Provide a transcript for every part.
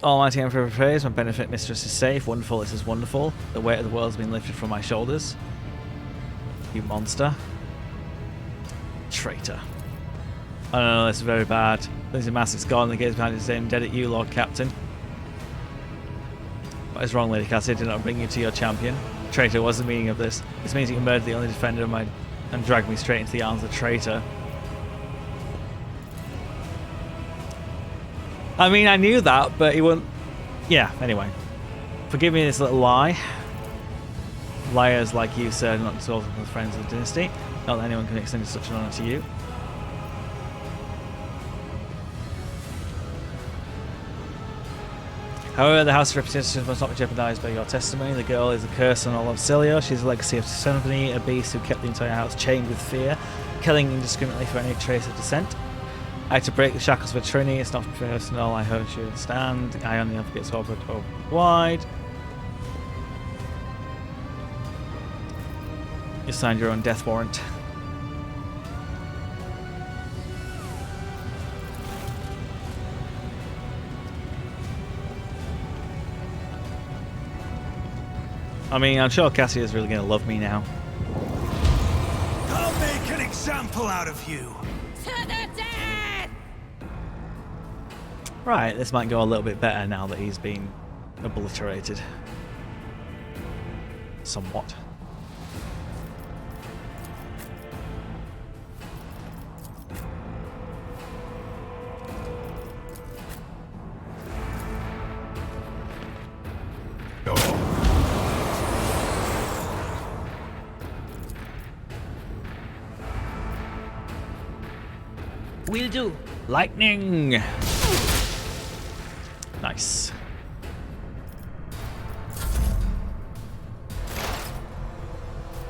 Almighty Emperor praise, my benefit mistress is safe. Wonderful, this is wonderful. The weight of the world has been lifted from my shoulders. You monster. Traitor. Oh no, this is very bad. Lindsay Massett's gone, the gates behind his name, dead at you, Lord Captain. What is wrong, Lady Cassie? Did not bring you to your champion. Traitor, what's the meaning of this? This means that you murdered the only defender of mine and dragged me straight into the arms of the traitor. I mean, I knew that, but he wouldn't... Yeah, anyway. Forgive me this little lie. Liars like you, sir, do not dissolve with the friends of the dynasty. Not that anyone can extend such an honour to you. However, the House of Representatives must not be jeopardised by your testimony. The girl is a curse on all of Cilio. She is a legacy of tyranny, a beast who kept the entire house chained with fear, killing indiscriminately for any trace of descent. I had to break the shackles of tyranny. It's not personal. I hope you understand. I only have to get swallowed wide. You signed your own death warrant. I mean, I'm sure Cassie is really going to love me now. I'll make an example out of you. To the death! Right, this might go a little bit better now that he's been obliterated. Somewhat. Will do. Lightning! Nice.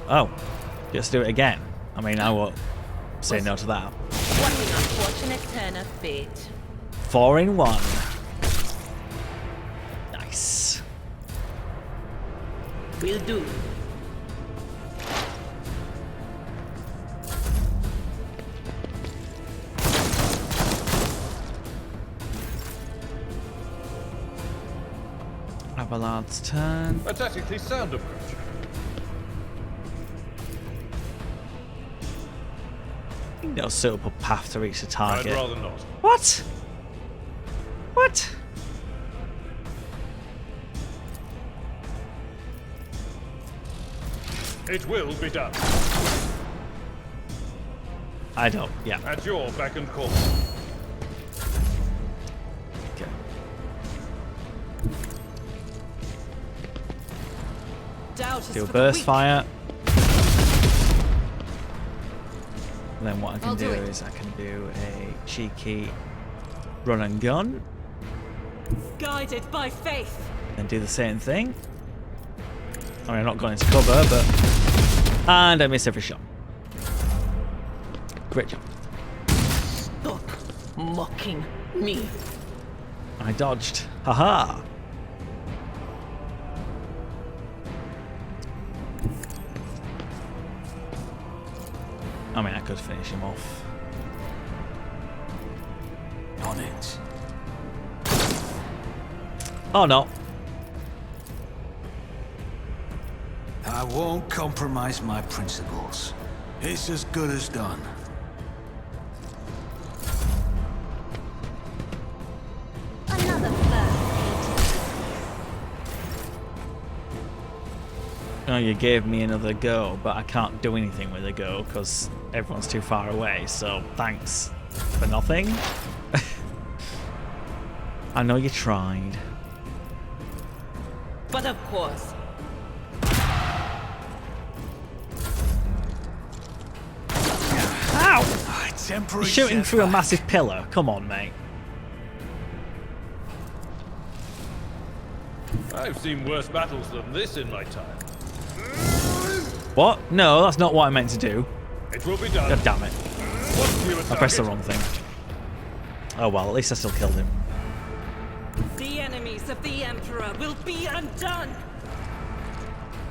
Oh, just do it again. I mean, I won't say no to that. What an unfortunate turn of fate. 4 in 1. Nice. Will do. Abelard's turn. A tactically sound approach. No suitable path to reach the target. I'd rather not. What? What? It will be done. I don't. Yeah. At your beck and call. Okay. Doubt is Do a for the burst weak. fire. And then what I can I'll do do it. is I can do a cheeky run and gun. Guided by faith. And do the same thing. I mean, I'm not going into cover, but... And I miss every shot. Great job. Stop mocking me. I dodged. Haha! I mean, I could finish him off. On it. Oh no. I won't compromise my principles. It's as good as done. Another first. Oh, you gave me another go, but I can't do anything with a go because everyone's too far away, so thanks for nothing. I know you tried. But of course. Ow! Temporary You're shooting through a setback. massive pillar. Come on, mate. I've seen worse battles than this in my time. What? No, that's not what I meant to do. It will be done. God damn it. Once you I pressed the target- wrong thing. Oh well, at least I still killed him. The enemies of the Emperor will be undone!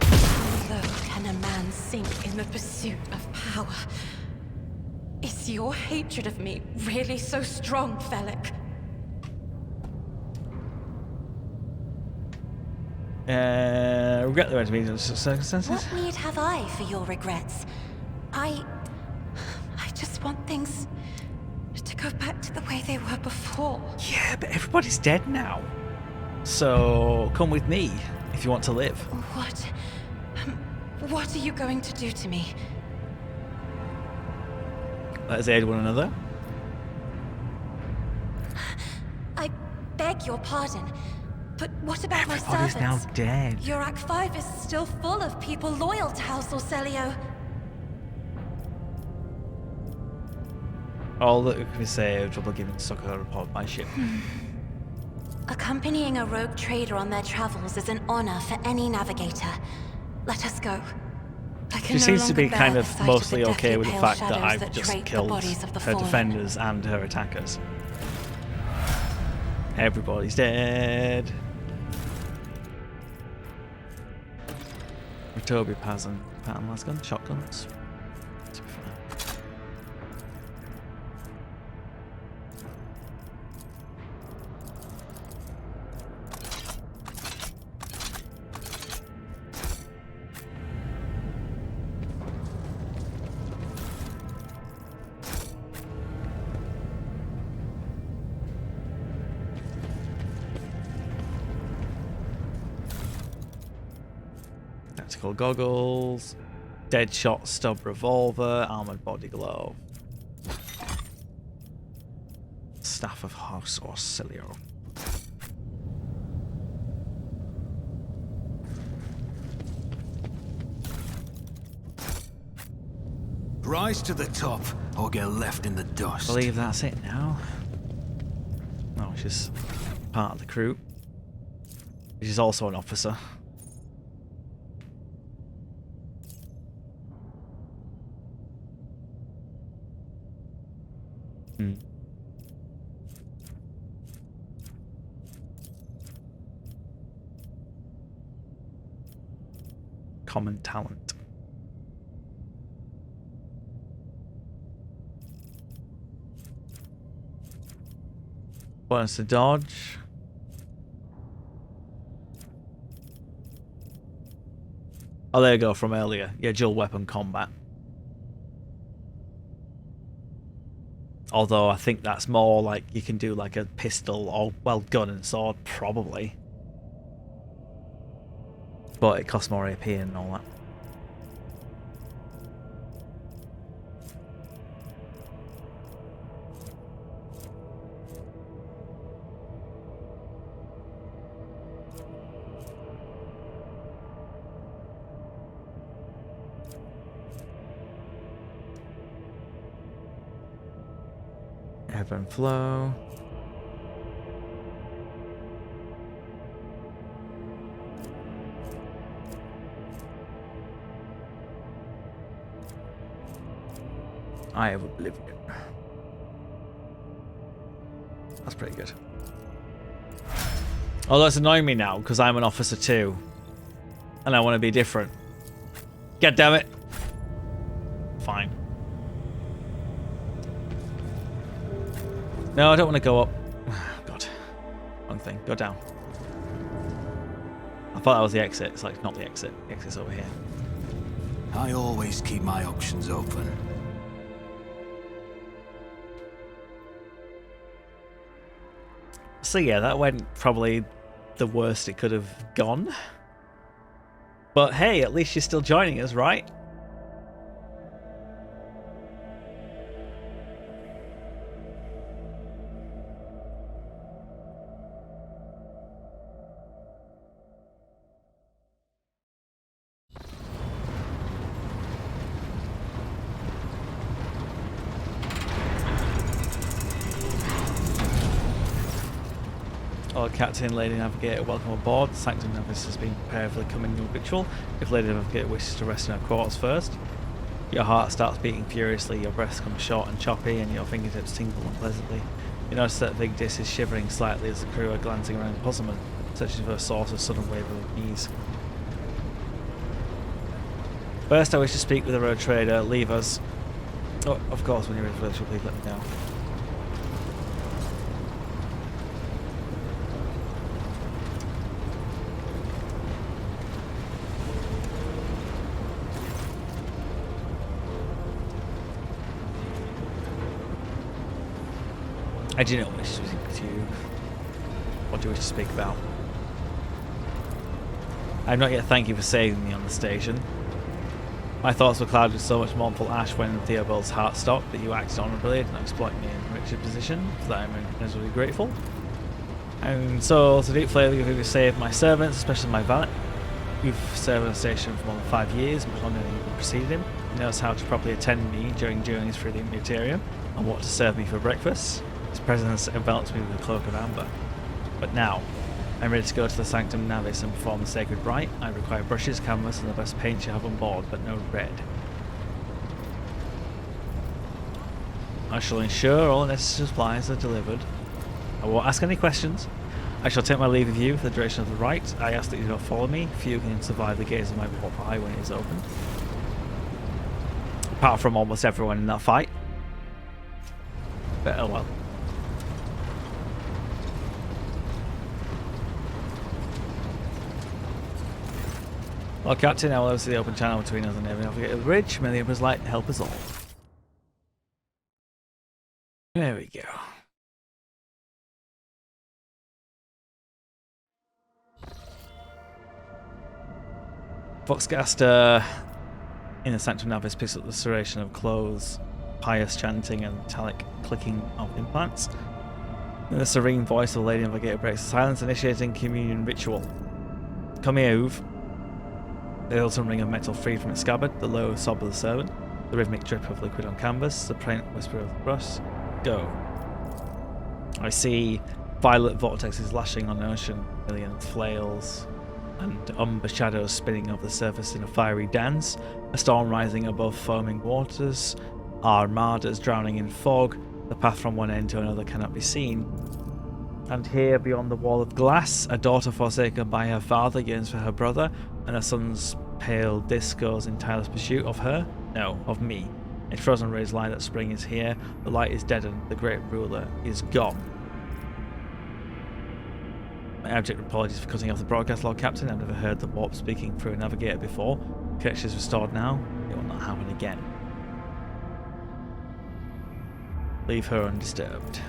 How low can a man sink in the pursuit of power? Is your hatred of me really so strong, Felix? Regret the intermediate circumstances. What need have I for your regrets? I just want things to go back to the way they were before. Yeah, but everybody's dead now. So come with me if you want to live. What are you going to do to me? Let us aid one another. I beg your pardon, but what about my Everybody's servants? now dead. Your Act 5 is still full of people loyal to House Orselio. All that we can say is trouble giving Sokka a report by ship. Accompanying a rogue trader on their travels is an honor for any navigator. Let us go. I can She no seems to longer be bear kind the of sight mostly the okay deathly with the pale fact that shadows I've that just drape the killed bodies of the her fallen. defenders and her attackers. Everybody's dead. Toby pattern last gun, shotguns. To be fair. Tactical goggles, Deadshot stub revolver, armored body glove, staff of House Orselio. Rise to the top or get left in the dust. I believe that's it now. No, she's part of the crew. She's also an officer. Common talent. Bonus to dodge. Oh, there you go, from earlier. Yeah, dual weapon combat. Although I think that's more like you can do like a pistol or, well, gun and sword, probably. But it costs more AP and all that. Ebb and flow. Eye of Oblivion. That's pretty good. Oh, that's annoying me now because I'm an officer too, and I want to be different. God damn it! Fine. No, I don't want to go up. God. Wrong thing. Go down. I thought that was the exit. It's like not the exit. The exit's over here. I always keep my options open. So yeah, that went probably the worst it could have gone. But hey, at least you're still joining us, right? Oh, Captain, Lady Navigator, welcome aboard. Sanctum Navis has been prepared for the coming ritual. If Lady Navigator wishes to rest in her quarters first, your heart starts beating furiously, your breath comes short and choppy, and your fingertips tingle unpleasantly. You notice that Vigdis is shivering slightly as the crew are glancing around the puzzlement, searching for a source of sudden wave of ease. First, I wish to speak with the road trader. Leave us. Oh, of course, when you're ready for this, please let me know. I do not wish to speak to you. What do you wish to speak about? I have not yet thanked you for saving me on the station. My thoughts were clouded with so much mournful ash when Theobald's heart stopped, but you acted honourably and exploited me in a richer position. For that I'm immeasurably grateful. And so, to deep flavour, you've saved my servants, especially my valet. You've served on the station for more than 5 years, much longer than you preceded him. He knows how to properly attend me during journeys through the interior, and what to serve me for breakfast. His presence envelops me with a cloak of amber. But now, I'm ready to go to the Sanctum Navis and perform the sacred rite. I require brushes, canvas, and the best paint you have on board, but no red. I shall ensure all the necessary supplies are delivered. I won't ask any questions. I shall take my leave of you for the duration of the rite. I ask that you do not follow me. Few can survive the gaze of my warp eye when it is opened. Apart from almost everyone in that fight. But oh well. Well, Captain, I will oversee the open channel between us and every navigate the bridge. May the Emperor's light help us all. There we go. Foxcaster in the Sanctum Navis picks up the serration of clothes, pious chanting, and metallic clicking of implants. Then the serene voice of the Lady Navigator breaks the silence, initiating communion ritual. Come here, Uve. The ultimate ring of metal freed from its scabbard, the low sob of the servant, the rhythmic drip of liquid on canvas, the plain whisper of the brush. Go. I see violet vortexes lashing on the ocean, million flails, and umber shadows spinning over the surface in a fiery dance, a storm rising above foaming waters, armadas drowning in fog, the path from one end to another cannot be seen. And here, beyond the wall of glass, a daughter forsaken by her father yearns for her brother, and her son's pale disc goes in tireless pursuit of her? No, of me. In frozen rays lie that spring is here, the light is deadened, the great ruler is gone. My abject apologies for cutting off the broadcast, Lord Captain. I've never heard the warp speaking through a navigator before. Connection is restored now. It will not happen again. Leave her undisturbed.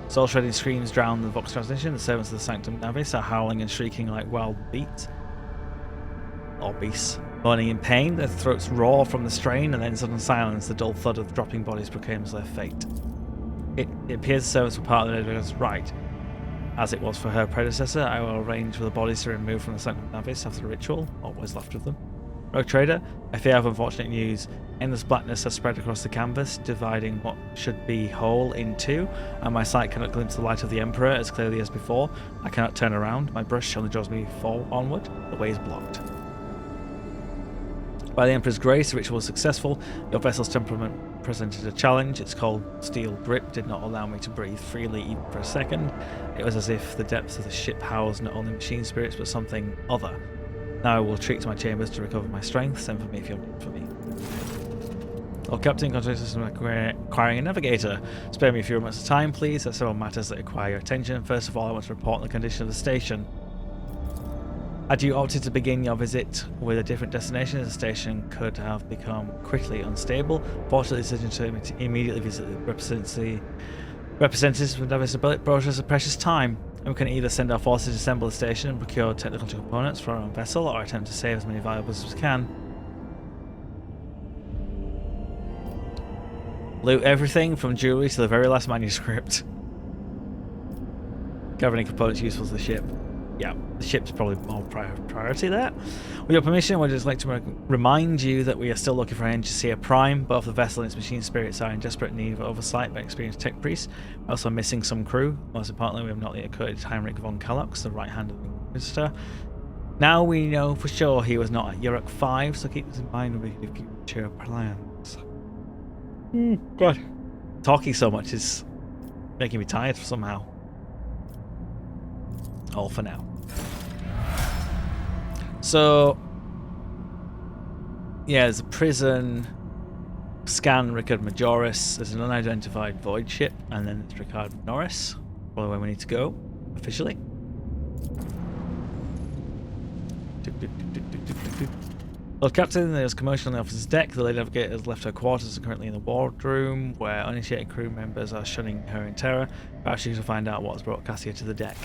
Soul-shredding screams drown the Vox transmission. The servants of the Sanctum Navis are howling and shrieking like wild beasts. Or beasts. Moaning in pain, their throats roar from the strain, and then sudden silence, the dull thud of dropping bodies proclaims their fate. It appears the servants were part of the Navigator's right. As it was for her predecessor, I will arrange for the bodies to be removed from the Sanctum Navis after the ritual, or what is left of them. Rogue Trader, I fear I have unfortunate news. Endless blackness has spread across the canvas, dividing what should be whole in two, and my sight cannot glimpse the light of the Emperor as clearly as before. I cannot turn around, my brush only draws me onward, the way is blocked. By the Emperor's grace, the ritual was successful. Your vessel's temperament presented a challenge. Its cold steel grip did not allow me to breathe freely even for a second. It was as if the depths of the ship housed not only machine spirits, but something other. Now I will retreat to my chambers to recover my strength. Send for me if you're need for me. Lord Captain, congratulations on acquiring a navigator. Spare me a few moments of time, please. There are several matters that require your attention. First of all, I want to report on the condition of the station. Had you opted to begin your visit with a different destination, the station could have become quickly unstable. Fortunately, the decision to immediately visit the representatives with Navis brought us a precious time. And we can either send our forces to assemble the station and procure technical components for our own vessel, or attempt to save as many valuables as we can. Loot everything from jewelry to the very last manuscript. Governing components useful to the ship. Yeah, the ship's probably more priority there. With your permission, we'd just like to remind you that we are still looking for an Engineer Prime. Both the vessel and its machine spirits are in desperate need of oversight by experienced tech priests. We're also missing some crew. Most importantly, we have not yet recruited Heinrich von Kalox, the right hand of the Inquisitor. Now we know for sure he was not at Yurok 5, so keep this in mind when we future plans. God. Talking so much is making me tired somehow. All for now. So, yeah, there's a prison. Scan Rickard Majoris. There's an unidentified void ship, and then it's Rickard Norris. Probably where we need to go officially. Lord Captain, there's commotion on the officer's deck. The Lady Navigator has left her quarters and currently in the wardroom, where uninitiated crew members are shunning her in terror. Perhaps she will find out what has brought Cassia to the deck.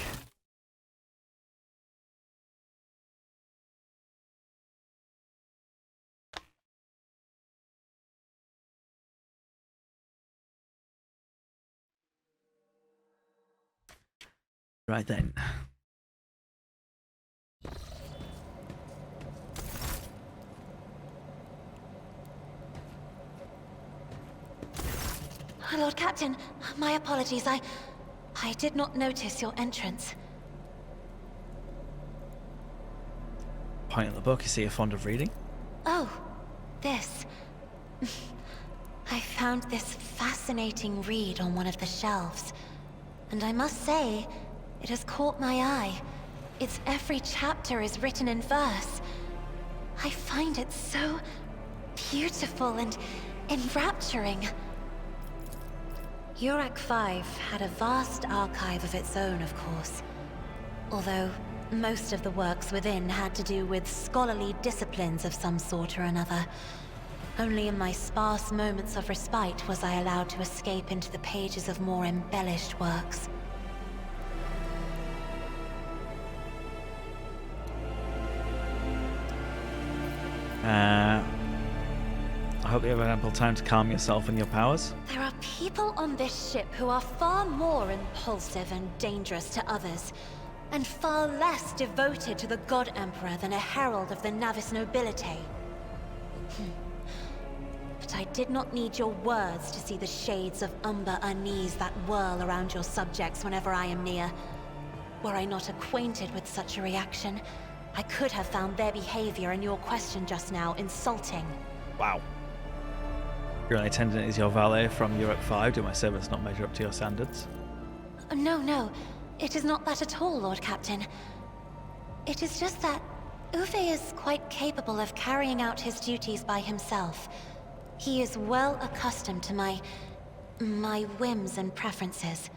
Right then. Lord Captain, my apologies. I did not notice your entrance. Point at the book, you see you're fond of reading? Oh, this. I found this fascinating read on one of the shelves. And I must say, it has caught my eye. Its every chapter is written in verse. I find it so beautiful and enrapturing. Urak 5 had a vast archive of its own, of course. Although most of the works within had to do with scholarly disciplines of some sort or another. Only in my sparse moments of respite was I allowed to escape into the pages of more embellished works. I hope you have ample time to calm yourself and your powers. There are people on this ship who are far more impulsive and dangerous to others, and far less devoted to the God Emperor than a herald of the Navis nobility. But I did not need your words to see the shades of umber unease that whirl around your subjects whenever I am near. Were I not acquainted with such a reaction, I could have found their behavior in your question just now insulting. Wow. Your only attendant is your valet from Urak 5. Do my servants not measure up to your standards? No. It is not that at all, Lord Captain. It is just that Uwe is quite capable of carrying out his duties by himself. He is well accustomed to my whims and preferences.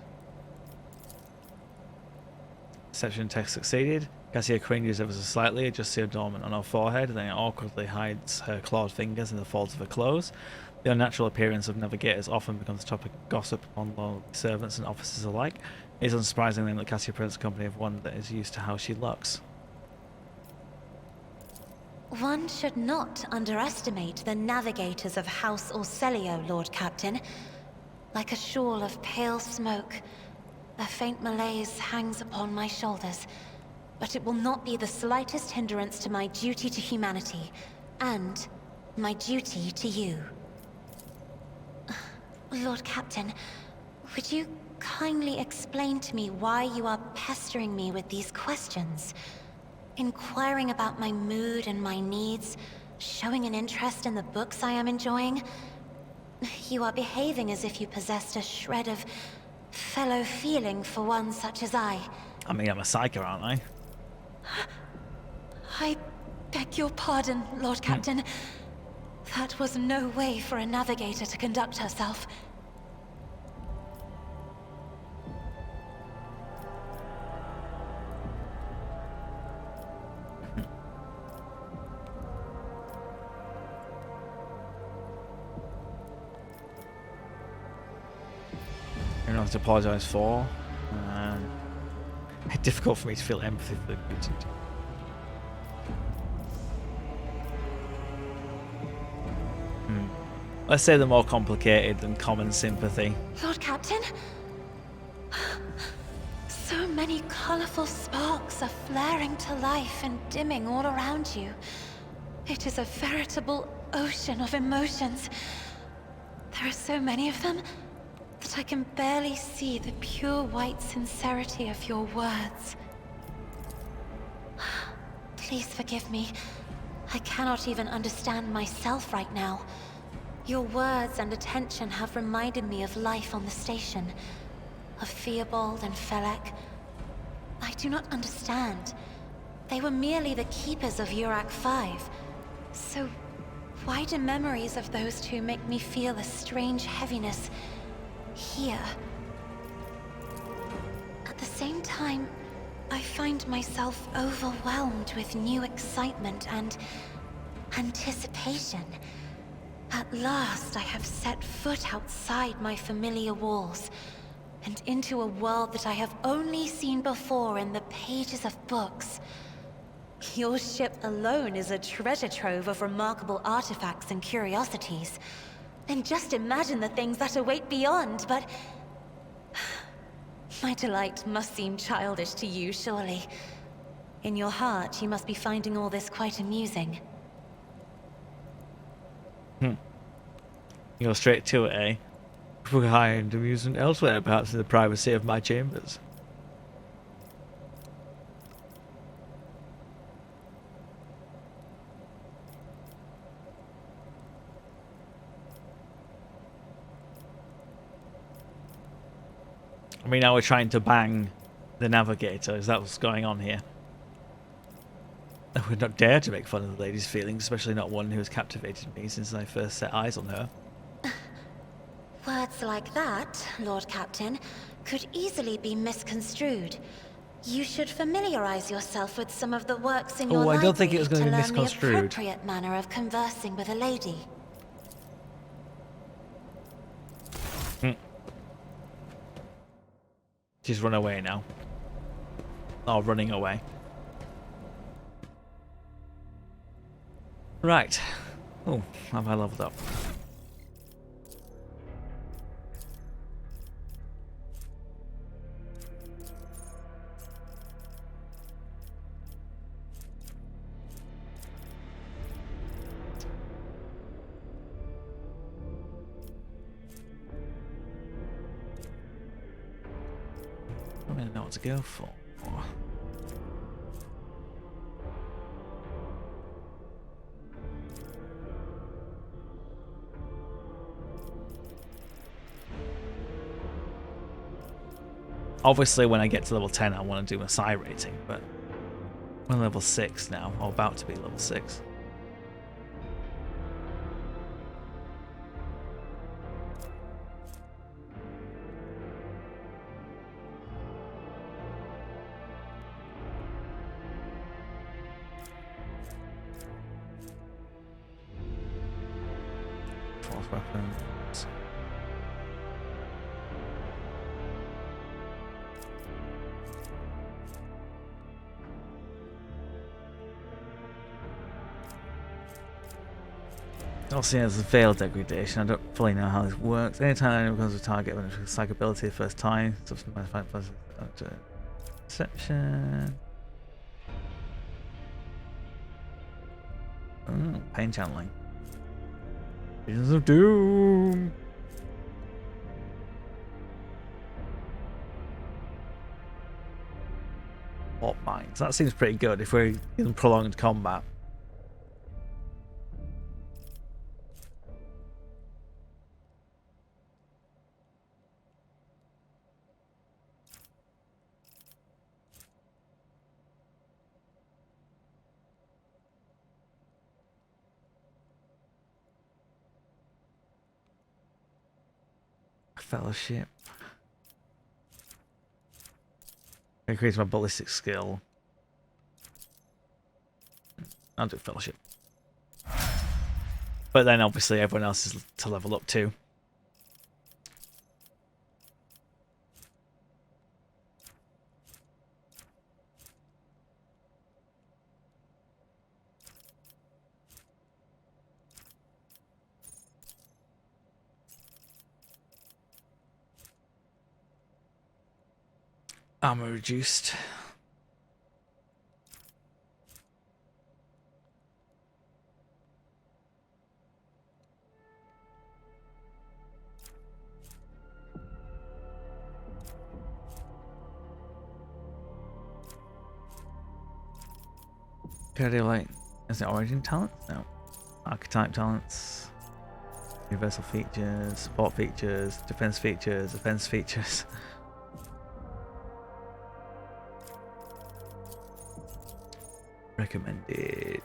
Deception test succeeded. Cassia cringes ever so slightly, adjusts the adornment on her forehead, then awkwardly hides her clawed fingers in the folds of her clothes. The unnatural appearance of navigators often becomes a topic of gossip among loyal servants and officers alike. It is unsurprising then that Cassia presents the company of one that is used to how she looks. One should not underestimate the navigators of House Orselio, Lord Captain. Like a shawl of pale smoke, a faint malaise hangs upon my shoulders, but it will not be the slightest hindrance to my duty to humanity, and my duty to you. Lord Captain, would you kindly explain to me why you are pestering me with these questions? Inquiring about my mood and my needs, showing an interest in the books I am enjoying. You are behaving as if you possessed a shred of fellow feeling for one such as I. I mean, I'm a psycho, aren't I? I beg your pardon, Lord Captain. That was no way for a navigator to conduct herself. You're not to apologise for. It's difficult for me to feel empathy for the beauty. Let's say they're more complicated than common sympathy. Lord Captain? So many colourful sparks are flaring to life and dimming all around you. It is a veritable ocean of emotions. There are so many of them that I can barely see the pure white sincerity of your words. Please forgive me. I cannot even understand myself right now. Your words and attention have reminded me of life on the station, of Theobald and Felek. I do not understand. They were merely the keepers of Urak 5. So why do memories of those two make me feel a strange heaviness here? At the same time, I find myself overwhelmed with new excitement and Anticipation. At last I have set foot outside my familiar walls, and into a world that I have only seen before in the pages of books. Your ship alone is a treasure trove of remarkable artifacts and curiosities. And just imagine the things that await beyond, but... My delight must seem childish to you, surely. In your heart, you must be finding all this quite amusing. You go straight to it, eh? For high-end amusement elsewhere, perhaps in the privacy of my chambers. I mean, now we're trying to bang the navigator. Is that what's going on here? I would not dare to make fun of the lady's feelings, especially not one who has captivated me since I first set eyes on her. Words like that, Lord Captain, could easily be misconstrued. You should familiarize yourself with some of the works in your library I don't think it was going to be learn the misconstrued. appropriate manner of conversing with a lady. She's run away now. Oh, running away. Right. Oh, have I leveled up? I don't really know what to go for. Obviously, when I get to level 10, I want to do a psi rating, but I'm level 6 now, or about to be level 6. Fourth weapons. Also, there's a veil degradation. I don't fully know how this works. Anytime anyone becomes a target when it's psych ability the first time, perception. Pain channeling. Visions of Doom. What mines? That seems pretty good if we're in prolonged combat. Fellowship. Increase my ballistic skill. I'll do Fellowship. But then obviously everyone else is to level up too. Armor reduced. Cardiolite. Is it origin talent? No. Archetype talents. Universal features, support features, defense features, offense features. Recommended.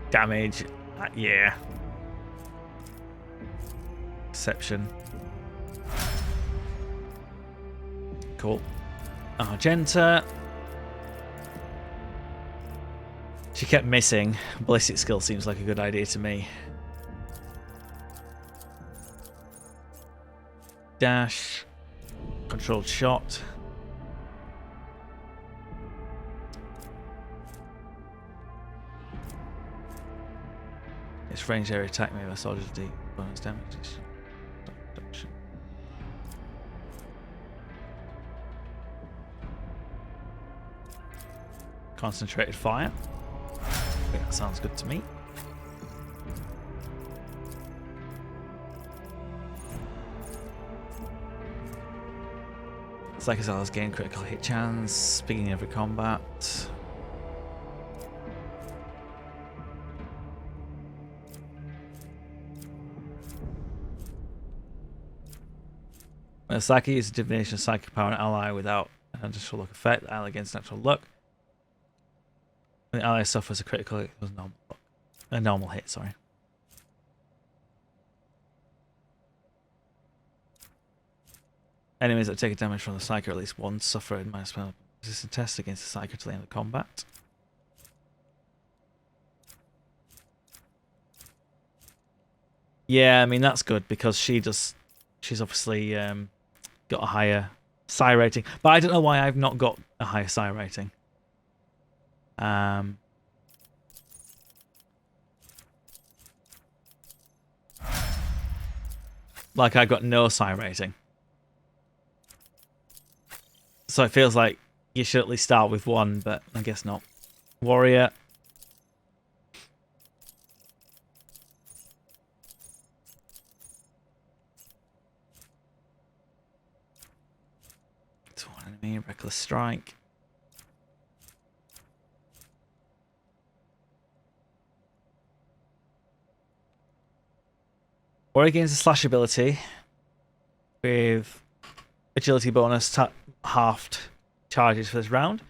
Damage. Yeah. Perception. Cool. Argenta. She kept missing. Ballistic skill seems like a good idea to me. Dash. Controlled shot. Its range area attack made by soldiers do bonus damage. Concentrated fire. I think that sounds good to me. Psychic Cells gain critical hit chance, beginning every combat. When a Psychic uses divination psychic power on an ally without an additional luck effect, the ally gains natural luck. When the ally suffers a critical hit, a normal hit, sorry. Enemies that take damage from the Psychic at least once suffer a minus spell resistance test against the Psychic till the end of combat. Yeah, I mean that's good because she's obviously got a higher psi rating, but I don't know why I've not got a higher psi rating. Like I got no psi rating. So it feels like you should at least start with one, but I guess not. Warrior. It's one enemy, reckless strike. Warrior gains a slash ability with agility bonus halved charges for this round.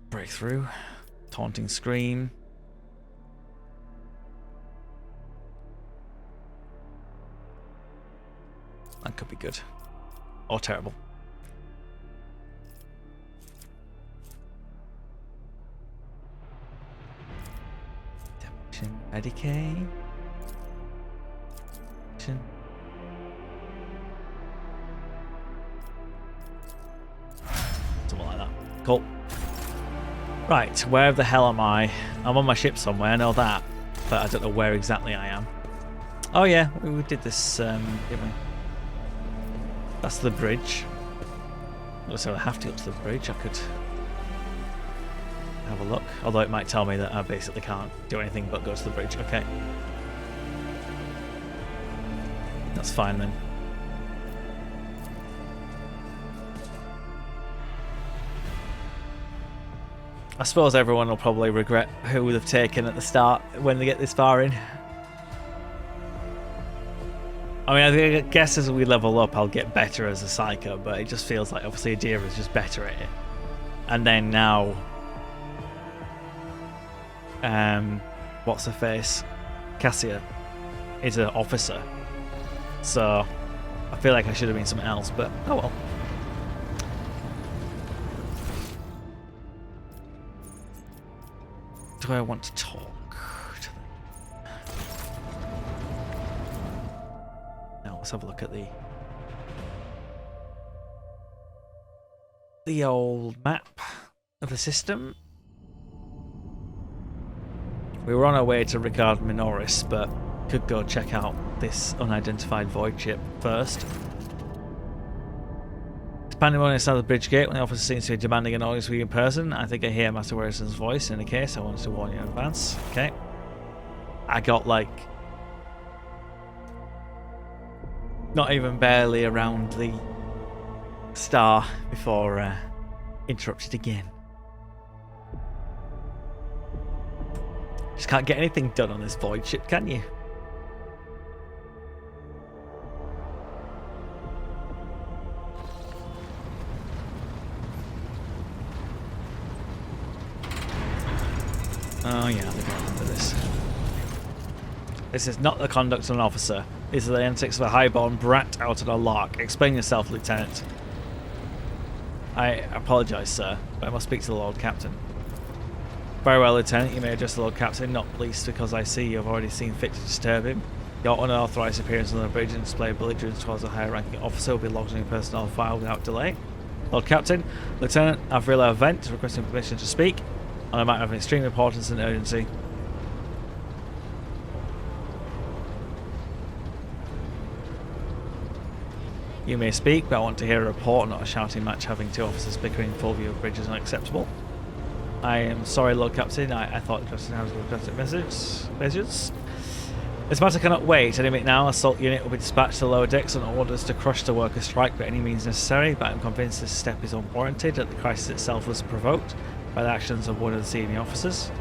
Breakthrough. Taunting Scream. That could be good. Or terrible. Medicay. Something like that. Cool. Right, where the hell am I? I'm on my ship somewhere, I know that. But I don't know where exactly I am. Oh yeah, we did this, didn't we? That's the bridge. Not necessarily have to go to the bridge, I could have a look. Although it might tell me that I basically can't do anything but go to the bridge. Okay. That's fine then. I suppose everyone will probably regret who they've taken at the start when they get this far in. I mean, I guess as we level up, I'll get better as a Psycho, but it just feels like obviously Adira is just better at it. And then now, what's her face? Cassia is an officer. So I feel like I should have been something else, but oh well. Do I want to talk to them? Now let's have a look at the old map of the system. We were on our way to Ricard Minoris, but could go check out this unidentified void ship first. Pandemonium outside the bridge gate when the officer seems to be demanding an audience with you in person. I think I hear Master Warrison's voice. In any case, I wanted to warn you in advance. Okay. I got like not even barely around the star before interrupted again. Just can't get anything done on this void ship, can you? Oh yeah, I think I remember this. This is not the conduct of an officer. These are the antics of a highborn brat out on a lark. Explain yourself, Lieutenant. I apologise, sir, but I must speak to the Lord Captain. Very well, Lieutenant, you may address the Lord Captain, not least because I see you have already seen fit to disturb him. Your unauthorised appearance on the bridge and display of belligerence towards a higher-ranking officer will be logged in your personnel file without delay. Lord Captain, Lieutenant, I've relayed an event requesting permission to speak on a matter of extreme importance and urgency. You may speak, but I want to hear a report, not a shouting match. Having two officers bickering in full view of the bridge is unacceptable. I am sorry, Lord Captain. I thought Justin House would address messages. This matter cannot wait. Any minute now, assault unit will be dispatched to the lower decks on orders to crush the workers' strike by any means necessary, but I am convinced this step is unwarranted, that the crisis itself was provoked by the actions of one of the senior officers.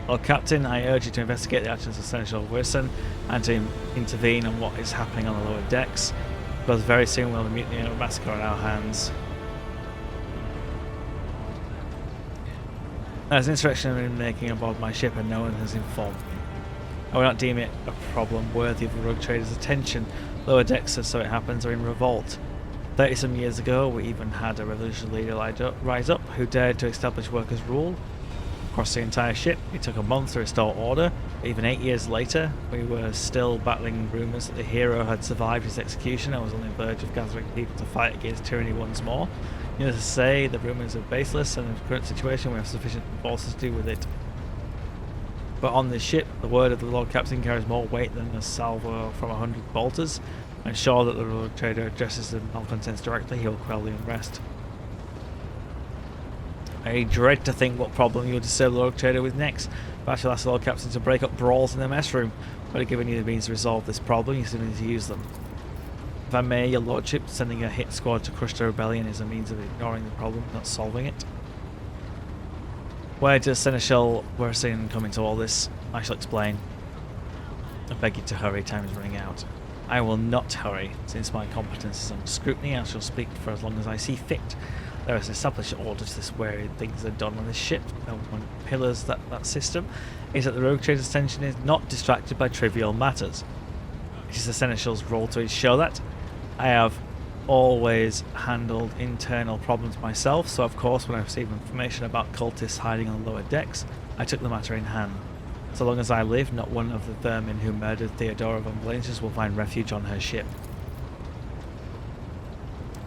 Lord Captain, I urge you to investigate the actions of Seneschal Wilson and to intervene on what is happening on the lower decks, because very soon we'll have a mutiny and a massacre on our hands. There's an insurrection been making aboard my ship and no one has informed me. I will not deem it a problem worthy of the rogue trader's attention. Lower decks, as so it happens, are in revolt. 30-some years ago, we even had a revolutionary leader rise up who dared to establish workers' rule. Across the entire ship, it took a month to restore order. Even 8 years later, we were still battling rumours that the hero had survived his execution and was on the verge of gathering people to fight against tyranny once more. Needless to say, the rumours are baseless, and in the current situation we have sufficient forces to deal with it. But on this ship, the word of the Lord Captain carries more weight than a salvo from 100 bolters. I'm sure that the rogue trader addresses the malcontents directly, he will quell the unrest. I dread to think what problem you will disturb the rogue trader with next. Perhaps you'll ask the Lord Captain to break up brawls in the mess room, but given you the means to resolve this problem, you still need to use them. If I may, your lordship, sending a hit squad to crush the rebellion is a means of ignoring the problem, not solving it. Where does Seneschal Wilson come into all this? I shall explain. I beg you to hurry, time is running out. I will not hurry, since my competence is under scrutiny. I shall speak for as long as I see fit. There is an established order to this where things are done on this ship, and one of the pillars that system is that the rogue trader's attention is not distracted by trivial matters. It is the Seneschal's role to ensure that. I have always handled internal problems myself, so of course when I received information about cultists hiding on the lower decks, I took the matter in hand. So long as I live, not one of the vermin who murdered Theodora von Blanches will find refuge on her ship.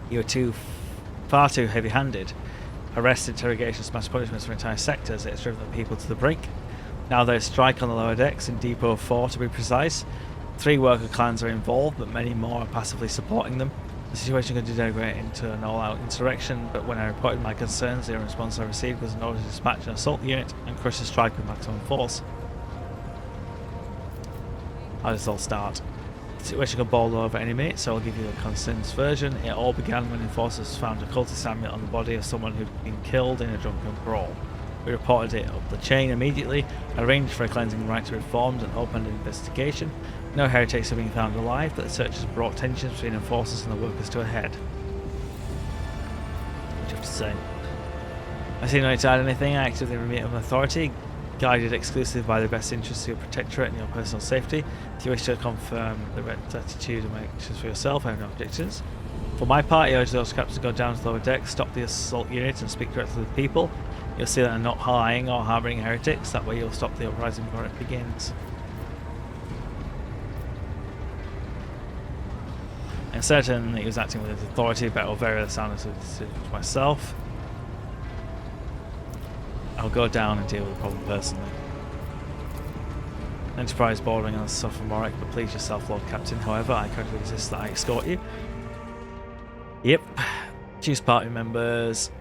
You are far too heavy-handed. Arrests, interrogations, mass punishments for entire sectors, it has driven the people to the brink. Now there is strike on the lower decks, in Depot 4 to be precise. 3 worker clans are involved, but many more are passively supporting them. The situation could degenerate into an all-out insurrection, but when I reported my concerns, the only response I received was an order to dispatch an assault unit and crush the strike with maximum force. How does it all start? The situation could boil over any minute, so I'll give you a condensed version. It all began when enforcers found a cultist amulet on the body of someone who'd been killed in a drunken brawl. We reported it up the chain immediately, arranged for a cleansing rite to be performed, and opened an investigation. No heretics have been found alive, but the searches brought tensions between enforcers and the workers to a head. What do you have to say? I see no need to add anything. I acted in remit of authority, guided exclusively by the best interests of your protectorate and your personal safety. If you wish to confirm the right attitude and my actions for yourself, I have no objections. For my part, I urge those captains to go down to the lower deck, stop the assault unit and speak directly to the people. You'll see that I'm not lying or harbouring heretics, that way you'll stop the uprising before it begins. I'm certain that he was acting with his authority, but I'll vary the soundness of the decision to myself. I'll go down and deal with the problem personally. Enterprise bordering on sophomoric, but please yourself, Lord Captain. However, I can't resist that I escort you. Yep. Choose party members.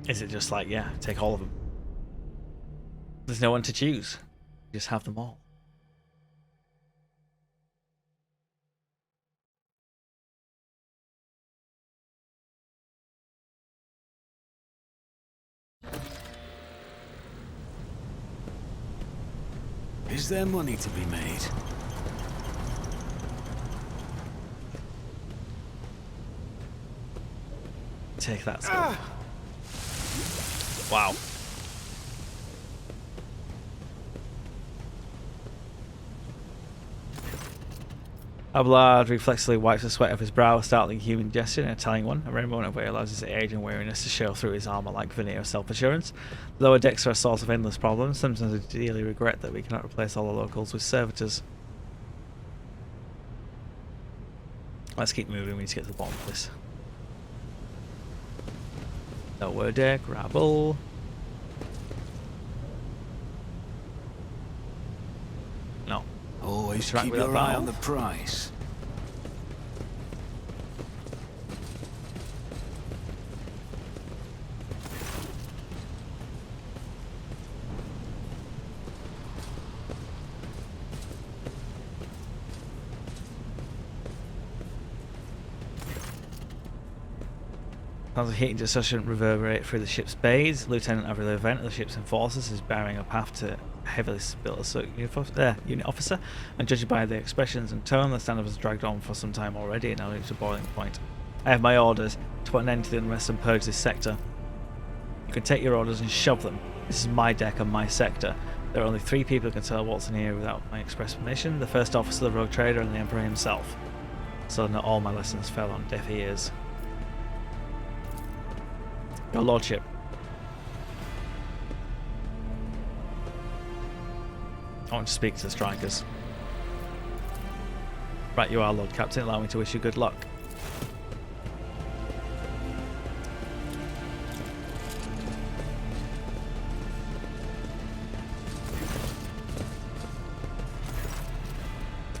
Is it just like, yeah, take all of them? There's no one to choose. You just have them all. Is there money to be made? Take that scope. Wow. Abelard reflexively wipes the sweat off his brow, a startling human gesture and a telling one. A rare moment where he allows his age and weariness to show through his armor like veneer of self-assurance. Lower decks are a source of endless problems. Sometimes I dearly regret that we cannot replace all the locals with servitors. Let's keep moving, we need to get to the bottom of this. Lower deck, rabble. No. Always Track keep with your a eye vial. on the prize. Sounds of heating discussion reverberate through the ship's bays. Lieutenant Avril Event of the ship's enforcers is bearing a path to a heavily built unit officer, and judging by the expressions and tone, the stand-up has dragged on for some time already and now reached a boiling point. I have my orders to put an end to the unrest and purge this sector. You can take your orders and shove them. This is my deck and my sector. There are only 3 people who can tell what's in here without my express permission: the first officer, the rogue trader, and the Emperor himself. So not all my lessons fell on deaf ears. Your Lordship. I want to speak to the strikers. Right, you are, Lord Captain. Allow me to wish you good luck.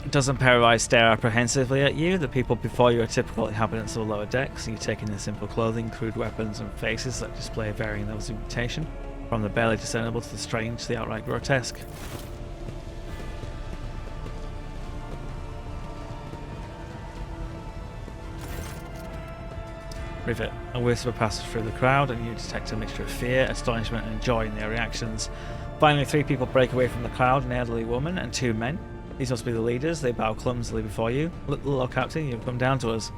Dozen pair of eyes stare apprehensively at you. The people before you are typical inhabitants of the lower decks. You take in their simple clothing, crude weapons, and faces that display varying levels of mutation, from the barely discernible to the strange to the outright grotesque. Rivet. A whisper passes through the crowd, and you detect a mixture of fear, astonishment, and joy in their reactions. Finally, 3 people break away from the crowd: an elderly woman and 2 men. These must be the leaders. They bow clumsily before you. Look, Lord Captain, you've come down to us.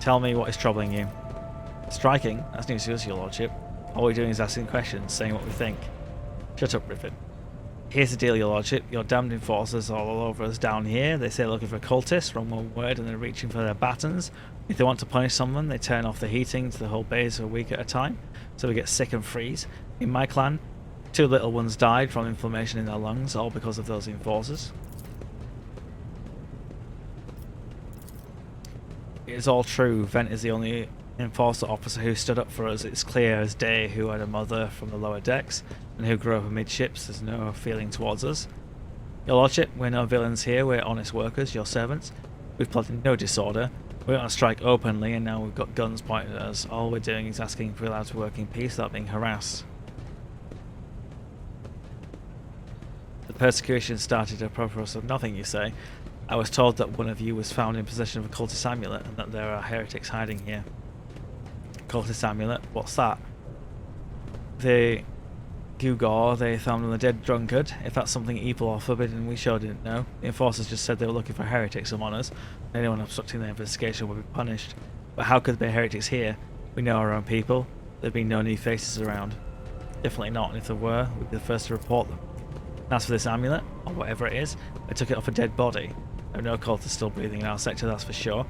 Tell me what is troubling you. Striking? That's news to us, your Lordship. All we're doing is asking questions, saying what we think. Shut up, Rivet. Here's the deal, your Lordship. Your damned enforcers are all over us down here. They say they're looking for cultists, from one word, and they're reaching for their batons. If they want to punish someone, they turn off the heating to the whole base for a week at a time, so we get sick and freeze. In my clan, 2 little ones died from inflammation in their lungs, all because of those enforcers. It is all true. Vent is the only enforcer officer who stood up for us. It's clear as day who had a mother from the lower decks and who grew up amidships. There's no feeling towards us. Your Lordship, we're no villains here. We're honest workers, your servants. We've plotted no disorder. We're going to strike openly, and now we've got guns pointed at us. All we're doing is asking if we're allowed to work in peace without being harassed. The persecution started a purpose of nothing, you say. I was told that one of you was found in possession of a cultist amulet and that there are heretics hiding here. Cultist amulet? What's that? The Gugor they found on the dead drunkard. If that's something evil or forbidden, we sure didn't know. The enforcers just said they were looking for heretics among us. Anyone obstructing their investigation will be punished. But how could there be heretics here? We know our own people. There've been no new faces around. Definitely not, and if there were, we'd be the first to report them. As for this amulet, or whatever it is, I took it off a dead body. There are no cultists still breathing in our sector, that's for sure.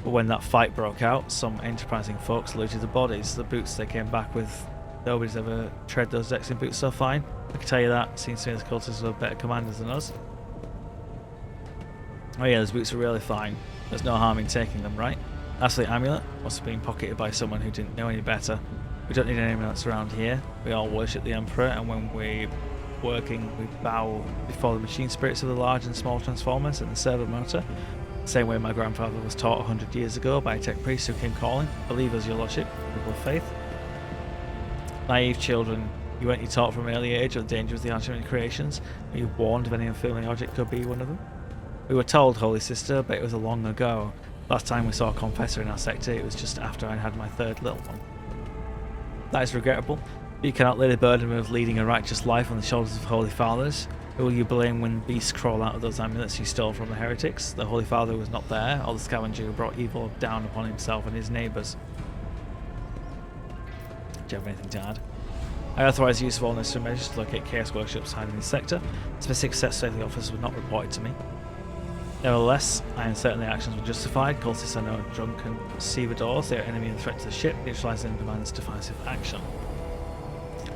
But when that fight broke out, some enterprising folks looted the bodies. The boots they came back with, nobody's ever tread those decks in boots so fine. I can tell you that. Seems to me the cultists were better commanders than us. Oh yeah, those boots are really fine. There's no harm in taking them, right? As for the amulet, must have been pocketed by someone who didn't know any better. We don't need any amulets around here. We all worship the Emperor, and when we working, we bow before the machine spirits of the large and small transformers and the servo motor, the same way my grandfather was taught 100 years ago by a tech priest who came calling. Believe us, your Lordship, people of faith. Naive children, you weren't taught from an early age of the danger of the artificial creations? Were you warned of any unfeeling object could be one of them? We were told, Holy Sister, but it was a long ago. Last time we saw a confessor in our sector, it was just after I had my 3rd little one. That is regrettable. You cannot lay the burden of leading a righteous life on the shoulders of holy fathers. Who will you blame when beasts crawl out of those amulets you stole from the heretics? The Holy Father was not there, or the scavenger who brought evil down upon himself and his neighbours? Do you have anything to add? I authorise the use of all necessary measures to locate Chaos Workshops hiding in the sector. Specific success safety officers were not reported to me. Nevertheless, I am certain the actions were justified. Cultists are no drunken stevedores. They are enemy and threat to the ship. Neutralising demands decisive action.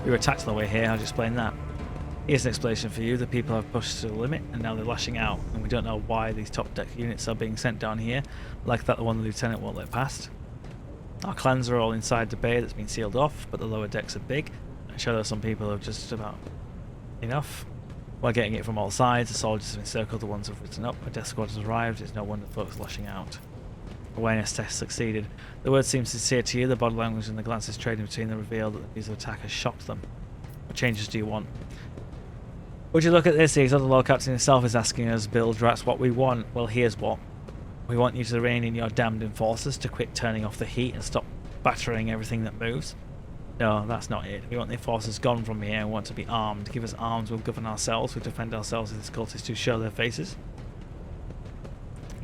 We were attacked on the way here. How'd you explain that? Here's an explanation for you. The people have pushed to the limit and now they're lashing out, and we don't know why these top deck units are being sent down here, like that the one the lieutenant won't let past. Our clans are all inside the bay that's been sealed off, but the lower decks are big. I'm sure there are some people who have just about enough. We're getting it from all sides. The soldiers have encircled, the ones who have written up. A death squad has arrived. It's no wonder folks are lashing out. Awareness test succeeded. The word seems sincere to you. The body language and the glances trading between them reveal that the news of attack has shocked them. What changes do you want? Would you look at this? The exalted Lord Captain himself is asking us, build rats, what we want. Well, here's what. We want you to rein in your damned enforcers, to quit turning off the heat and stop battering everything that moves. No, that's not it. We want the enforcers gone from here and want to be armed. Give us arms, we'll govern ourselves, we'll defend ourselves if the cultists who show their faces.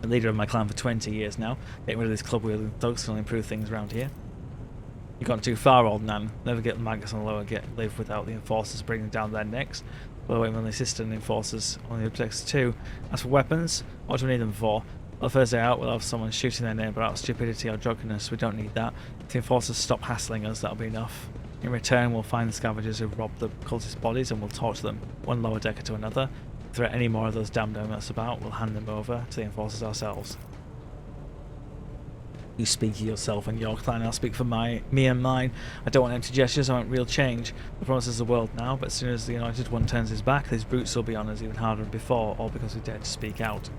The leader of my clan for 20 years now. Getting rid of this club-wielding thugs will improve things around here. You've gone too far, old man. Never get the maggots on the lower live without the enforcers bringing down their necks. By the way, when the assistant enforcers on the objects too. As for weapons, what do we need them for? Well, the first day out, we'll have someone shooting their neighbour out of stupidity or drunkenness. We don't need that. If the enforcers stop hassling us, that'll be enough. In return, we'll find the scavengers who robbed the cultist bodies and we'll torture them, one lower decker to another. If there are any more of those damned amulets about, we'll hand them over to the enforcers ourselves. You speak of yourself and your clan, I'll speak for me and mine. I don't want empty gestures, I want real change. The promise is the world now, but as soon as the Anointed One turns his back, these brutes will be on us even harder than before, all because we dared to speak out.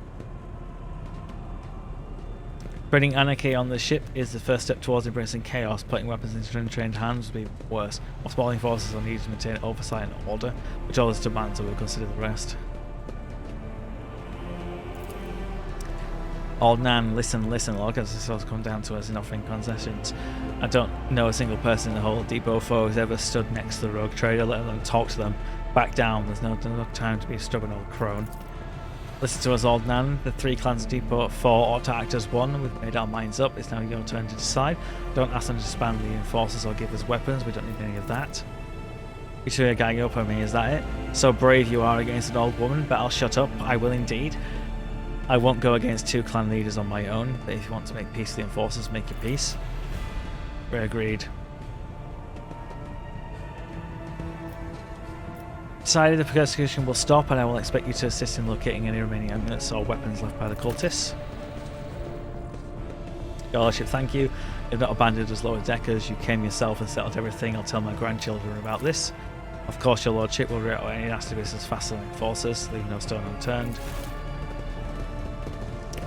Spreading anarchy on the ship is the first step towards embracing chaos. Putting weapons into untrained hands will be worse. While spawning forces are needed to maintain oversight and order, which all this demands, and we'll consider the rest. Old Nan, listen, Lord, as this has come down to us in offering concessions. I don't know a single person in the whole depot foe who's ever stood next to the rogue trader, let alone talk to them. Back down, there's no time to be a stubborn old crone. Listen to us, Old Nan. The 3 clans of Depot 4 ought to act as one. We've made our minds up. It's now your turn to decide. Don't ask them to disband the enforcers or give us weapons. We don't need any of that. You two are ganging up on me, is that it? So brave you are against an old woman, but I'll shut up. I will indeed. I won't go against 2 clan leaders on my own, but if you want to make peace with the enforcers, make your peace. We're agreed. Decided the persecution will stop, and I will expect you to assist in locating any remaining amulets or weapons left by the cultists. Your Lordship, thank you. You've not abandoned us lower deckers. You came yourself and settled everything. I'll tell my grandchildren about this. Of course, your Lordship will react to any nasty business faster than enforcers. Leave no stone unturned.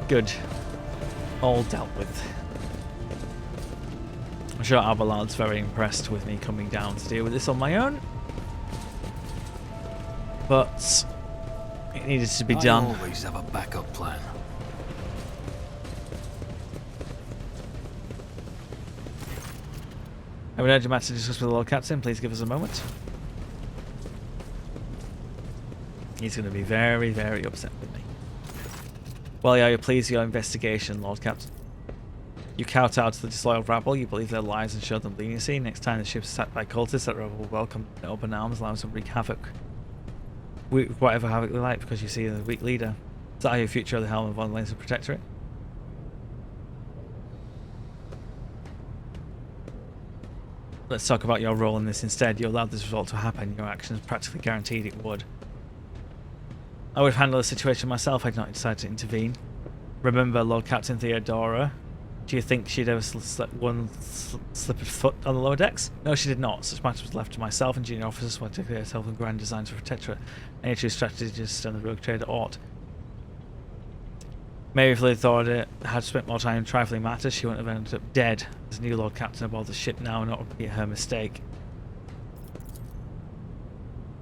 Good. All dealt with. I'm sure Abelard's very impressed with me coming down to deal with this on my own. But it needed to be done. I always have a backup plan. I would urge a matter to discuss with the Lord Captain. Please give us a moment. He's going to be very, very upset with me. Well, yeah, you're pleased with your investigation, Lord Captain. You kowtow to the disloyal rabble, you believe their lies and show them leniency. Next time the ship's attacked by cultists, that rabble will welcome in open arms, allow them to wreak havoc. Whatever havoc they like, because you see the weak leader. Is that how you future the helm of one lanes of protectorate? Let's talk about your role in this instead. You allowed this result to happen. Your actions practically guaranteed it would. I would have handled the situation myself had not decided to intervene. Remember Lord Captain Theodora? Do you think she'd ever slip a foot on the lower decks? No, she did not. Such matters was left to myself and junior officers who articulate herself in grand designs for protectorate. Any true strategist and the rogue trader ought. Maybe if Theodora had spent more time in trifling matters, she wouldn't have ended up dead. There's a new Lord Captain aboard the ship now, and it would be her mistake.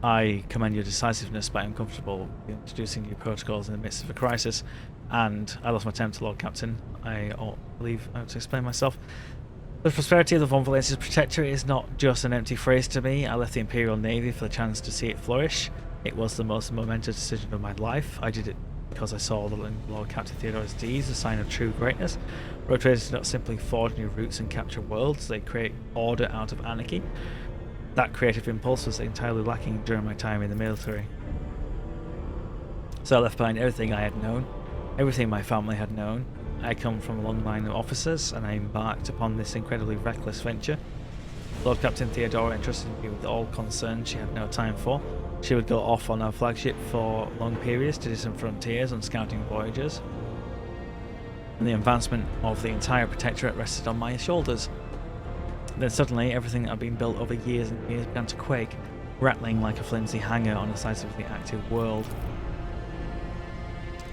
I commend your decisiveness, but I'm comfortable introducing new protocols in the midst of a crisis. And I lost my temper, Lord Captain. I believe I have to explain myself. The prosperity of the Von Valencia's protectorate is not just an empty phrase to me. I left the Imperial Navy for the chance to see it flourish. It was the most momentous decision of my life. I did it because I saw Lord Captain Theodore's deeds, a sign of true greatness. Rogue traders do not simply forge new routes and capture worlds, they create order out of anarchy. That creative impulse was entirely lacking during my time in the military. So I left behind everything I had known, everything my family had known. I come from a long line of officers, and I embarked upon this incredibly reckless venture. Lord Captain Theodora entrusted me with all concerns she had no time for. She would go off on our flagship for long periods to distant frontiers on scouting voyages, and the advancement of the entire Protectorate rested on my shoulders. Then suddenly, everything that had been built over years and years began to quake, rattling like a flimsy hanger on the sides of the active world.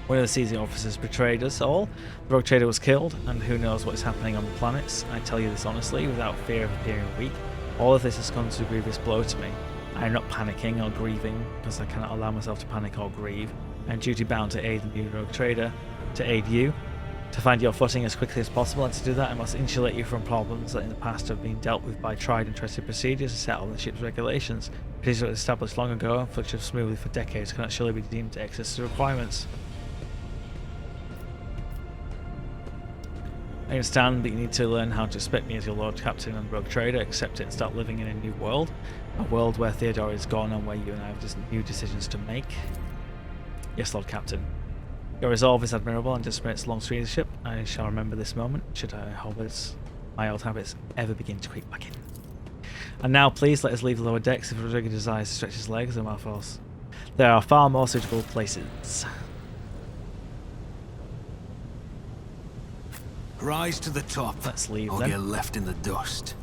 One of the seizing officers betrayed us all. The rogue trader was killed, and who knows what is happening on the planets. I tell you this honestly, without fear of appearing weak. All of this has come to a grievous blow to me. I am not panicking or grieving, because I cannot allow myself to panic or grieve. I am duty bound to aid the new rogue trader, to aid you, to find your footing as quickly as possible, and to do that I must insulate you from problems that in the past have been dealt with by tried and trusted procedures to settle the ship's regulations. Procedures that were established long ago and functioned smoothly for decades cannot surely be deemed to excess to requirements. I understand that you need to learn how to respect me as your Lord Captain and Rogue Trader, accept it and start living in a new world. A world where Theodora is gone and where you and I have new decisions to make. Yes, Lord Captain. Your resolve is admirable and demonstrates long leadership. I shall remember this moment, should my old habits ever begin to creep back in. And now please let us leave the lower decks if Rodrigo desires to stretch his legs and Malphos. There are far more suitable places. Rise to the top. Let's leave or then. get left in the dust.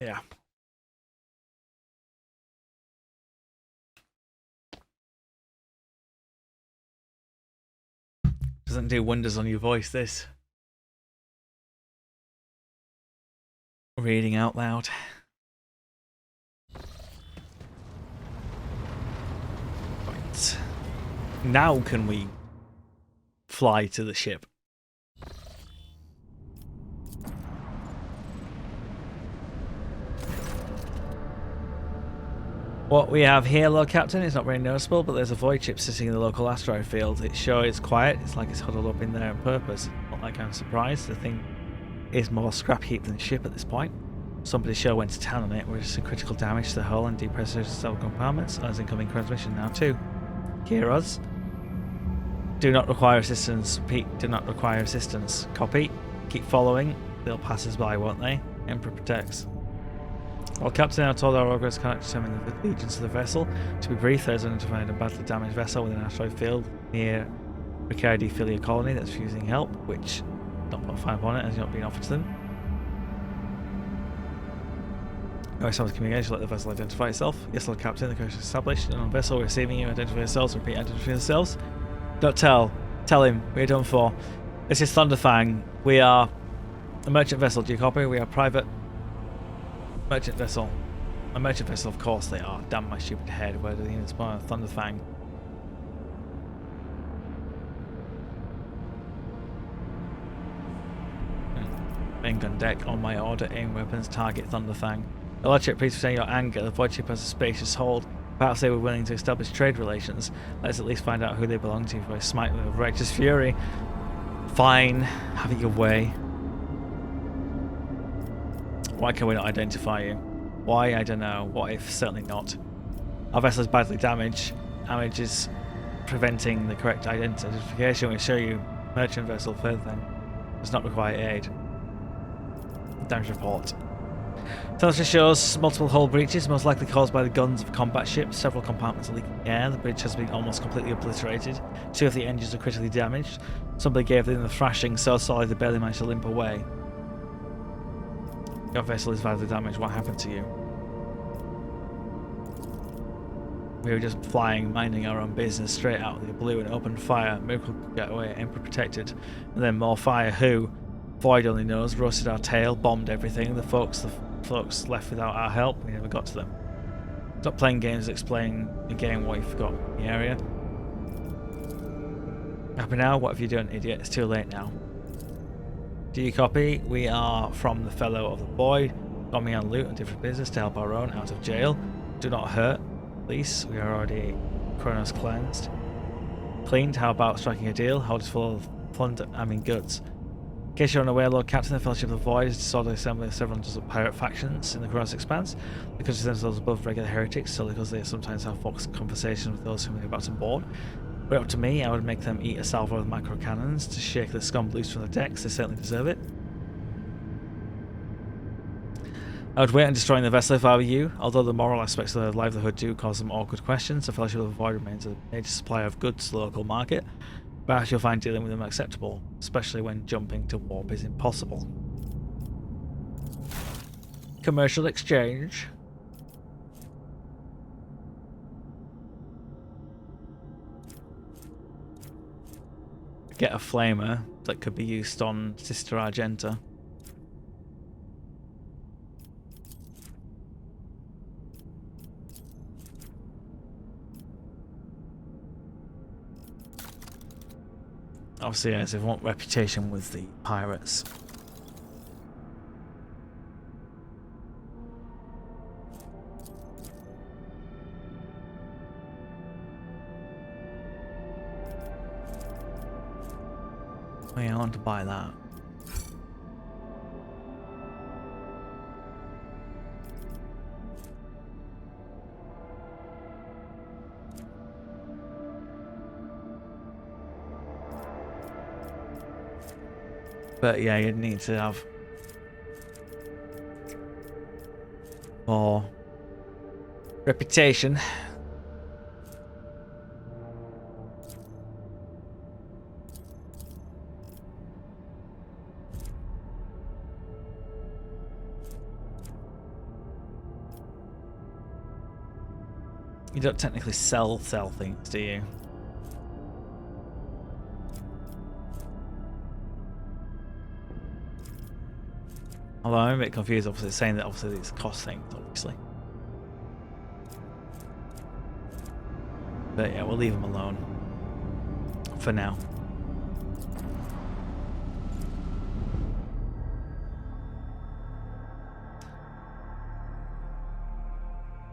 Yeah. Doesn't do wonders on your voice, this. Reading out loud. Right. Now can we fly to the ship? What we have here, Lord Captain, is not very noticeable, but there's a void ship sitting in the local asteroid field. It's sure it's quiet, it's like it's huddled up in there on purpose. Not like I'm surprised, the thing is more scrap heap than ship at this point. Somebody sure went to town on it, with some critical damage to the hull and depressurized several compartments, and there's incoming transmission now too. Hear us. Do not require assistance. Pete, do not require assistance. Copy. Keep following. They'll pass us by, won't they? Emperor protects. While Captain now told our augurs cannot determine the allegiance of the vessel. To be brief, there is identified a badly damaged vessel within an asteroid field near Riccardi Filia colony that's refusing help, which don't put fire upon it as not being offered to them. No someone's communication, let the vessel identify itself. Yes, Lord Captain, the connection is established. And on vessel, we're receiving you, identify yourselves, repeat, identify yourselves. Don't tell. Tell him. We're done for. This is Thunderfang. We are a merchant vessel. Do you copy? We are private merchant vessel. A merchant vessel, of course they are. Damn my stupid head. Where do they even spawn? Thunderfang. Main gun deck on my order. Aim weapons. Target Thunderfang. The Lordship, please present your anger. The void ship has a spacious hold. Perhaps they were willing to establish trade relations. Let's at least find out who they belong to before I smite them with righteous fury. Fine. Have it your way. Why can we not identify you? Why? I don't know. What if? Certainly not. Our vessel is badly damaged. Damage is preventing the correct identification. We'll show you merchant vessel further then. Does not require aid. Damage report. Telemetry shows multiple hull breaches, most likely caused by the guns of a combat ship. Several compartments are leaking air. The bridge has been almost completely obliterated. 2 of the engines are critically damaged. Somebody gave them the thrashing so solid they barely managed to limp away. Your vessel is badly damaged. What happened to you? We were just flying, minding our own business, straight out of the blue and opened fire. Miracle could get away, Emperor protected. And then more fire. Who? Void only knows. Roasted our tail, bombed everything. The folks left without our help. We never got to them. Stop playing games, explain again what you forgot in the area. Happy now? What have you done, idiot? It's too late now. Do you copy? We are from the Fellow of the Void. Got me on loot and different business to help our own out of jail. Do not hurt. Police, we are already Kronos cleansed. Cleaned, how about striking a deal? Hold is full of plunder, goods. In case you're unaware, Lord Captain, the Fellowship of the Void is a disorderly assembly of several dozen pirate factions in the Kronos Expanse. The country sends those above regular heretics solely because they sometimes have focused conversations with those whom they got on board. But up to me, I would make them eat a salvo of macro cannons to shake the scum loose from the decks. They certainly deserve it. I would wait on destroying the vessel if I were you. Although the moral aspects of their livelihood do cause them awkward questions, the Fellowship of the Void remains a major supplier of goods to the local market. Perhaps you'll find dealing with them acceptable, especially when jumping to warp is impossible. Commercial exchange. Get a flamer that could be used on Sister Argenta. Obviously, as they want reputation with the pirates. Oh yeah, I want to buy that. But yeah, you'd need to have more reputation. You don't technically sell things, do you? Although I'm a bit confused, obviously, saying that obviously these cost things, obviously. But yeah, we'll leave them alone. For now.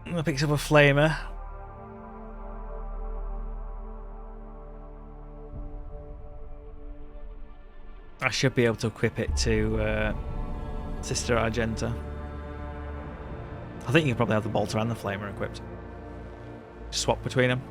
I picked up a flamer. I should be able to equip it to Sister Argenta. I think you can probably have the bolter and the flamer equipped. Just swap between them.